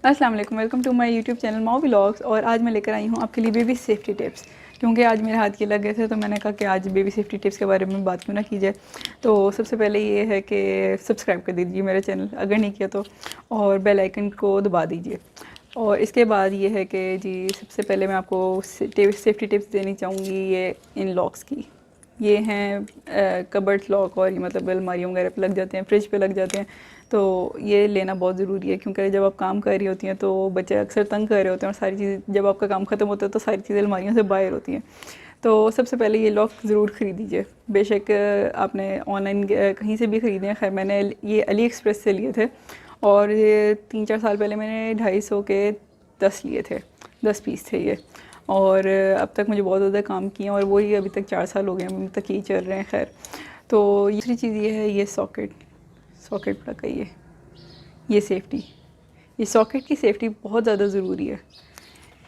अस्सलाम वालेकुम, welcome to my YouTube channel Mao vlogs. और आज मैं लेकर आई हूँ आपके लिए बेबी सेफ्टी टिप्स, क्योंकि आज मेरे हाथ के लग गए थे तो मैंने कहा कि आज बेबी सेफ्टी टिप्स के बारे में बात क्यों ना की जाए। तो सबसे पहले ये है कि सब्सक्राइब कर दीजिए मेरा चैनल अगर नहीं किया तो, और बेल आइकन को दबा दीजिए। और इसके बाद ये है कि जी सबसे पहले मैं आपको सेफ्टी टिप्स देनी चाहूँगी ये इन लॉक्स की। ये हैं कबर्ड लॉक, और ये मतलब अलमारियों वगैरह पे लग जाते हैं, फ्रिज पे लग जाते हैं। तो ये लेना बहुत ज़रूरी है, क्योंकि जब आप काम कर रही होती हैं तो बच्चे अक्सर तंग कर रहे होते हैं, और सारी चीज़ जब आपका काम ख़त्म होता है तो सारी चीज़ें अलमारियों से बाहर होती हैं। तो सबसे पहले ये लॉक ज़रूर ख़रीद दीजिए। बेशक आपने ऑनलाइन कहीं से भी ख़रीदे हैं। खैर मैंने ये अली एक्सप्रेस से लिए थे, और ये 3-4 साल पहले मैंने 250 के 10 लिए थे, 10 पीस थे ये। और अब तक मुझे बहुत ज़्यादा काम किए हैं, और वही अभी तक 4 साल हो गए हैं, अभी तक यही चल रहे हैं। खैर तो दूसरी चीज़ ये है, ये सॉकेट पड़ा का ये सेफ्टी, ये सॉकेट की सेफ्टी बहुत ज़्यादा ज़रूरी है।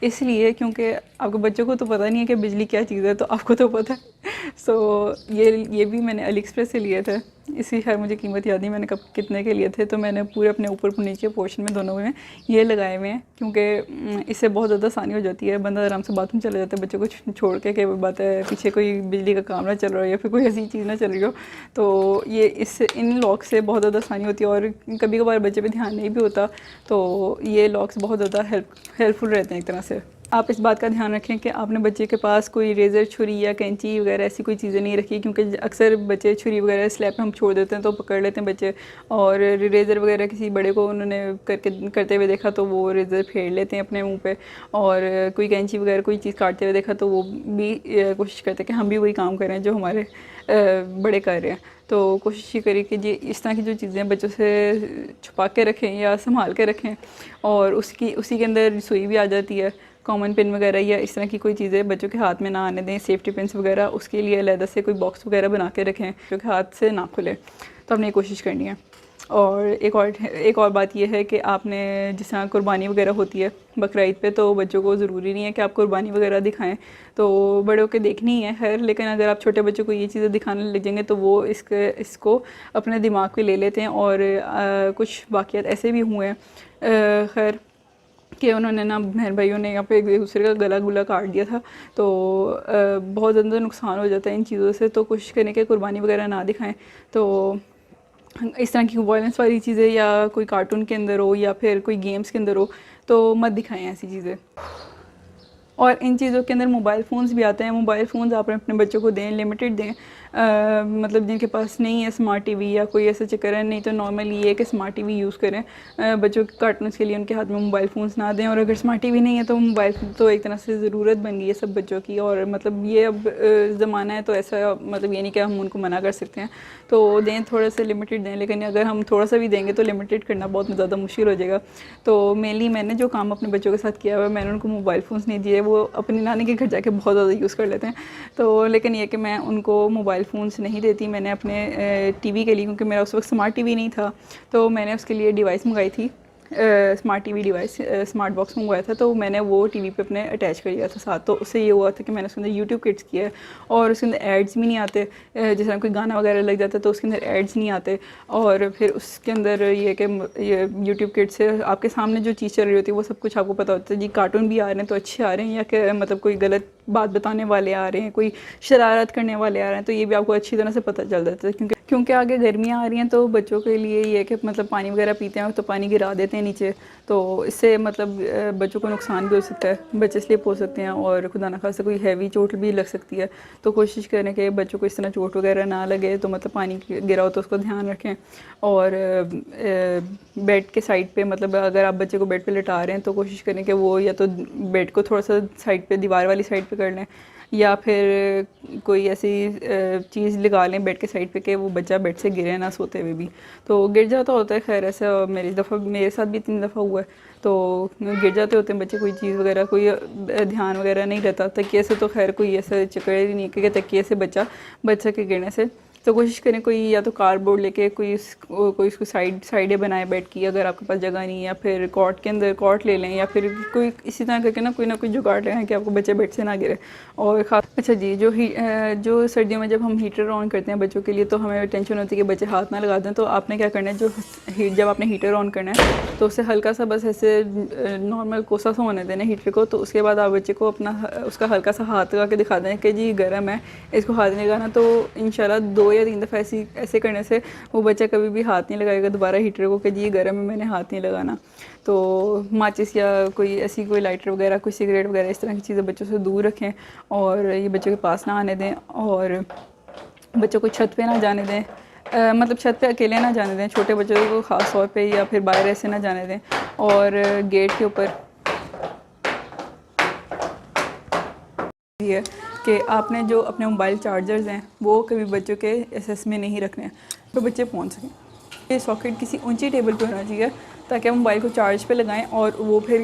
इसलिए क्योंकि आपके बच्चों को तो पता नहीं है कि बिजली क्या चीज़ है, तो आपको तो पता है। सो ये भी मैंने अली एक्सप्रेस से लिए थे। इसकी खैर मुझे कीमत याद नहीं मैंने कब कितने के लिए थे। तो मैंने पूरे अपने ऊपर नीचे पोर्शन में दोनों में ये लगाए हुए हैं, क्योंकि इससे बहुत ज़्यादा आसानी हो जाती है। बंदा आराम से बाथरूम चला जाता है बच्चों को छोड़ के बात है पीछे कोई बिजली का काम ना चल रहा हो या फिर कोई ऐसी चीज़ ना चल रही हो। तो ये इससे इन लॉक से बहुत ज़्यादा आसानी होती है, और कभी कभार बच्चे पे ध्यान नहीं भी होता, तो ये लॉक्स बहुत ज़्यादा हेल्पफुल रहते हैं एक तरह से। आप इस बात का ध्यान रखें कि आपने बच्चे के पास कोई रेज़र, छुरी या कैंची वगैरह ऐसी कोई चीज़ें नहीं रखी, क्योंकि अक्सर बच्चे छुरी वगैरह स्लैब पे हम छोड़ देते हैं तो पकड़ लेते हैं बच्चे, और रेज़र वगैरह किसी बड़े को उन्होंने करते हुए देखा तो वो रेज़र फेर लेते हैं अपने मुंह पे, और कोई कैंची वगैरह कोई चीज़ काटते हुए देखा तो वो भी कोशिश करते हैं कि हम भी वही काम करें जो हमारे बड़े कर रहे हैं। तो कोशिश ये करिए कि जी इस तरह की जो चीज़ें बच्चों से छुपा के रखें या संभाल के रखें, और उसी के अंदर सुई भी आ जाती है। कॉमन पिन वगैरह या इस तरह की कोई चीज़ें बच्चों के हाथ में ना आने दें, सेफ्टी पिन्स वगैरह उसके लिए अलग से कोई बॉक्स वगैरह बना के रखें जो कि हाथ से ना खुले। तो आपने ये कोशिश करनी है। और एक और बात यह है कि आपने जिस तरह कुर्बानी वगैरह होती है बकरा ईद पे, तो बच्चों को ज़रूरी नहीं है कि आप कुर्बानी वगैरह दिखाएं, तो बड़े होकर देखनी है खैर, लेकिन अगर आप छोटे बच्चों को ये चीज़ें दिखाने लग जाएंगे तो वो इसको अपने दिमाग पे ले लेते हैं। और कुछ वाक़यात ऐसे भी हुए हैं खैर कि उन्होंने ना बहन भाइयों ने यहाँ पे एक दूसरे का गला गुला काट दिया था। तो बहुत ज़्यादा नुकसान हो जाता है इन चीज़ों से। तो कोशिश करें कि कुर्बानी वगैरह ना दिखाएं। तो इस तरह की वायलेंस वाली चीज़ें या कोई कार्टून के अंदर हो या फिर कोई गेम्स के अंदर हो तो मत दिखाएं ऐसी चीज़ें। और इन चीज़ों के अंदर मोबाइल फ़ोन्स भी आते हैं। मोबाइल फ़ोन्स आप अपने बच्चों को दें, लिमिटेड दें। मतलब जिनके पास नहीं है स्मार्ट टीवी या कोई ऐसा चक्कर है, नहीं तो नॉर्मली ये है कि स्मार्ट टीवी यूज़ करें। बच्चों के कार्टून्स के लिए उनके हाथ में मोबाइल फ़ोन्स ना दें। और अगर स्मार्ट टीवी नहीं है तो मोबाइल तो एक तरह से ज़रूरत बन गई है सब बच्चों की। और मतलब ये अब ज़माना है तो ऐसा मतलब ये नहीं कि हम उनको मना कर सकते हैं, तो दें, थोड़ा सा लिमिटेड दें। लेकिन अगर हम थोड़ा सा भी देंगे तो लिमिटेड करना बहुत ज़्यादा मुश्किल हो जाएगा। तो मेनली मैंने जो काम अपने बच्चों के साथ किया हुआ है, मैंने उनको मोबाइल फ़ोन्स नहीं दिए। वो अपनी नानी के घर जाके बहुत ज़्यादा यूज़ कर लेते हैं। तो लेकिन ये कि मैं उनको मोबाइल फ़ोन्स नहीं देती। मैंने अपने टीवी के लिए, क्योंकि मेरा उस वक्त स्मार्ट टीवी नहीं था, तो मैंने उसके लिए डिवाइस मंगाई थी, smart TV device, smart box मंगवाया था। तो मैंने वो टीवी पे अपने अटैच कर दिया था साथ। तो उससे ये हुआ था कि मैंने उसके अंदर यूट्यूब किड्स किया है, और उसके अंदर एड्स भी नहीं आते। जिस तरह कोई गाना वगैरह लग जाता है तो उसके अंदर एड्स नहीं आते। और फिर उसके अंदर ये कि ये यूट्यूब किड्स से आपके सामने जो चीज़ चल रही होती है वो सब कुछ आपको पता होता है। जी कार्टून भी आ रहे हैं तो अच्छे आ रहे हैं, या कि मतलब कोई गलत बात बताने वाले आ रहे हैं, कोई शरारत करने वाले आ रहे हैं, तो ये भी आपको अच्छी तरह से पता चल जाता है। क्योंकि आगे गर्मियाँ आ रही हैं तो बच्चों के लिए ये है कि मतलब पानी वगैरह पीते हैं तो पानी गिरा देते हैं नीचे, तो इससे मतलब बच्चों को नुकसान भी हो सकता है, बच्चे स्लिप हो सकते हैं, और खुदा न खास्ता कोई हैवी चोट भी लग सकती है। तो कोशिश करें कि बच्चों को इस तरह चोट वगैरह ना लगे। तो मतलब पानी गिरा हो तो उसको ध्यान रखें। और बेड के साइड पे, मतलब अगर आप बच्चे को बेड पे लिटा रहे हैं तो कोशिश करें कि वो या तो बेड को थोड़ा सा साइड पे, दीवार वाली साइड पे कर लें, या फिर कोई ऐसी चीज़ लगा लें बेड के साइड पे कि वो बच्चा बेड से गिरे ना सोते हुए भी। तो गिर जाता होता है खैर, ऐसा मेरे साथ भी 3 दफ़ा हुआ है। तो गिर जाते होते हैं बच्चे, कोई चीज़ वगैरह, कोई ध्यान वगैरह नहीं रहता। तकिए से तो खैर कोई ऐसा चक्कर ही नहीं कि तकिए से बच्चा बच सके गिरने से। तो कोशिश करें कोई या तो कार्डबोर्ड लेके कोई उसको साइडें बनाए बेड की, अगर आपके पास जगह नहीं है, या फिर कॉट के अंदर कॉट ले लें, या फिर कोई इसी तरह करके ना कोई जुगाड़ लें कि आपको बच्चे बेड से ना गिरे। और ख़ास अच्छा जी, जो सर्दियों में जब हम हीटर ऑन करते हैं बच्चों के लिए, तो हमें टेंशन होती है कि बच्चे हाथ ना लगा दें। तो आपने क्या करना है, जब आपने हीटर ऑन करना है तो उसे हल्का सा बस ऐसे नॉर्मल कोसा सा होने देना हीटर को। तो उसके बाद आप बच्चे को उसका हल्का सा हाथ लगा के दिखा दें कि जी गर्म है, इसको हाथ नहीं लगाना। तो इंशाल्लाह 2 या 3 दफ़ा ऐसे करने से वो बच्चा कभी भी हाथ नहीं लगाएगा दोबारा हीटर को कि जी ये गर्म है, मैंने हाथ नहीं लगाना। तो माचिस या कोई लाइटर वगैरह, कोई सिगरेट वगैरह, इस तरह की चीज़ें बच्चों से दूर रखें और ये बच्चों के पास ना आने दें। और बच्चों को छत पे ना जाने दें, मतलब छत पे अकेले ना जाने दें, छोटे बच्चों को ख़ास तौर पे, या फिर बाहर ऐसे ना जाने दें। और गेट के ऊपर ये है कि आपने जो अपने मोबाइल चार्जर्स हैं वो कभी बच्चों के एसेस में नहीं रखने हैं तो बच्चे पहुंच सकें। ये सॉकेट किसी ऊंची टेबल पे होना चाहिए ताकि आप मोबाइल को चार्ज पे लगाएं और वो फिर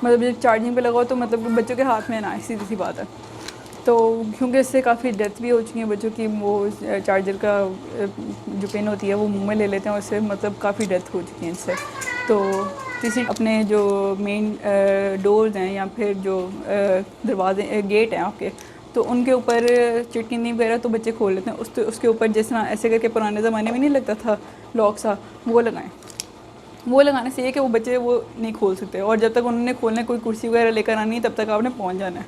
मतलब जब चार्जिंग पे लगाओ तो मतलब बच्चों के हाथ में ना आए, सीधी सी बात है। तो क्योंकि इससे काफ़ी डेथ भी हो चुकी है बच्चों की, वो चार्जर का जो पिन होती है वो मुंह में ले लेते हैं और इससे मतलब काफ़ी डेथ हो चुकी है इससे। तो किसी अपने जो मेन डोर्स हैं या फिर जो दरवाजे गेट हैं आपके, तो उनके ऊपर चिटकिनी वगैरह तो बच्चे खोल लेते हैं, उसके ऊपर जिस तरह ऐसे करके पुराने ज़माने में नहीं लगता था लॉक सा, वो लगाएं। वो लगाने से ये कि वो बच्चे वो नहीं खोल सकते, और जब तक उन्होंने खोलने कोई कुर्सी वगैरह लेकर आनी है तब तक आपने पहुंच जाना है।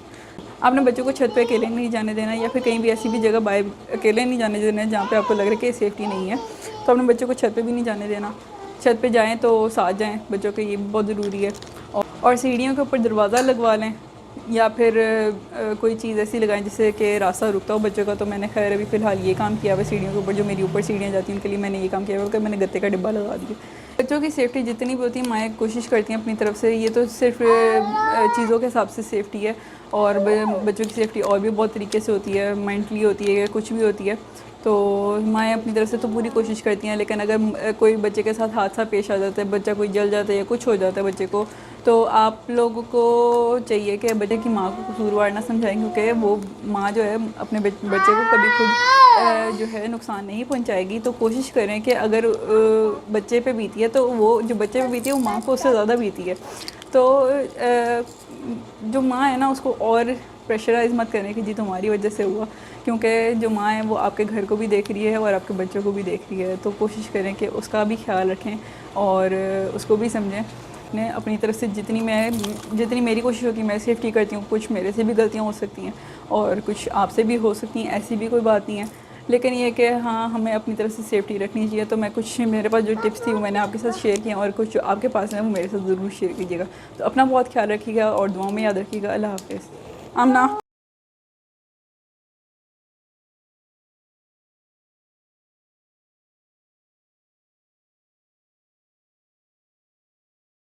आपने बच्चों को छत पे अकेले नहीं जाने देना, या फिर कहीं भी ऐसी भी जगह बाहर अकेले नहीं जाने देना जहाँ पे आपको लग रहा है कि सेफ्टी नहीं है, तो अपने बच्चों को छत पे भी नहीं जाने देना। छत पे जाएं तो साथ जाएं बच्चों के, ये बहुत ज़रूरी है। और सीढ़ियों के ऊपर दरवाज़ा लगवा लें या फिर कोई चीज़ ऐसी लगाएं जिससे कि रास्ता रुकता हो बच्चों का। तो मैंने खैर अभी फ़िलहाल ये काम किया हुआ सीढ़ियों के ऊपर, जो मेरी ऊपर सीढ़ियाँ जाती हैं उनके लिए मैंने ये काम किया हुआ कि मैंने गत्ते का डिब्बा लगा दिया। बच्चों की सेफ्टी जितनी भी होती है माएँ कोशिश करती हैं अपनी तरफ से, ये तो सिर्फ चीज़ों के हिसाब से सेफ्टी है, और बच्चों की सेफ्टी और भी बहुत तरीके से होती है, मेंटली होती है, कुछ भी होती है। तो माएँ अपनी तरफ से तो पूरी कोशिश करती हैं, लेकिन अगर कोई बच्चे के साथ हादसा पेश आ जाता है, बच्चा कोई जल जाता है या कुछ हो जाता है बच्चे को, तो आप लोगों को चाहिए कि बच्चे की माँ को कसूरवार ना समझाएं, क्योंकि वो माँ जो है अपने बच्चे को कभी खुद जो है नुकसान नहीं पहुंचाएगी। तो कोशिश करें कि अगर बच्चे पे बीती है तो वो जो बच्चे पे बीती है वो माँ को उससे ज़्यादा बीती है। तो जो माँ है ना उसको और प्रेशराइज़ मत करें कि जी तुम्हारी वजह से हुआ, क्योंकि जो माँ है वो आपके घर को भी देख रही है और आपके बच्चों को भी देख रही है। तो कोशिश करें कि उसका भी ख्याल रखें और उसको भी समझें। ने अपनी तरफ से जितनी मेरी कोशिश होती है मैं सेफ्टी करती हूँ। कुछ मेरे से भी गलतियाँ हो सकती हैं और कुछ आपसे भी हो सकती हैं, ऐसी भी कोई बात नहीं है, लेकिन ये कि हाँ हमें अपनी तरफ से सेफ्टी रखनी चाहिए। तो मैं कुछ मेरे पास जो टिप्स थी वो मैंने आपके साथ शेयर किया, और कुछ जो आपके पास है वो मेरे साथ ज़रूर शेयर कीजिएगा। तो अपना बहुत ख्याल रखिएगा और दुआओं में याद रखिएगा। अल्लाह हाफ़िज़। आमना।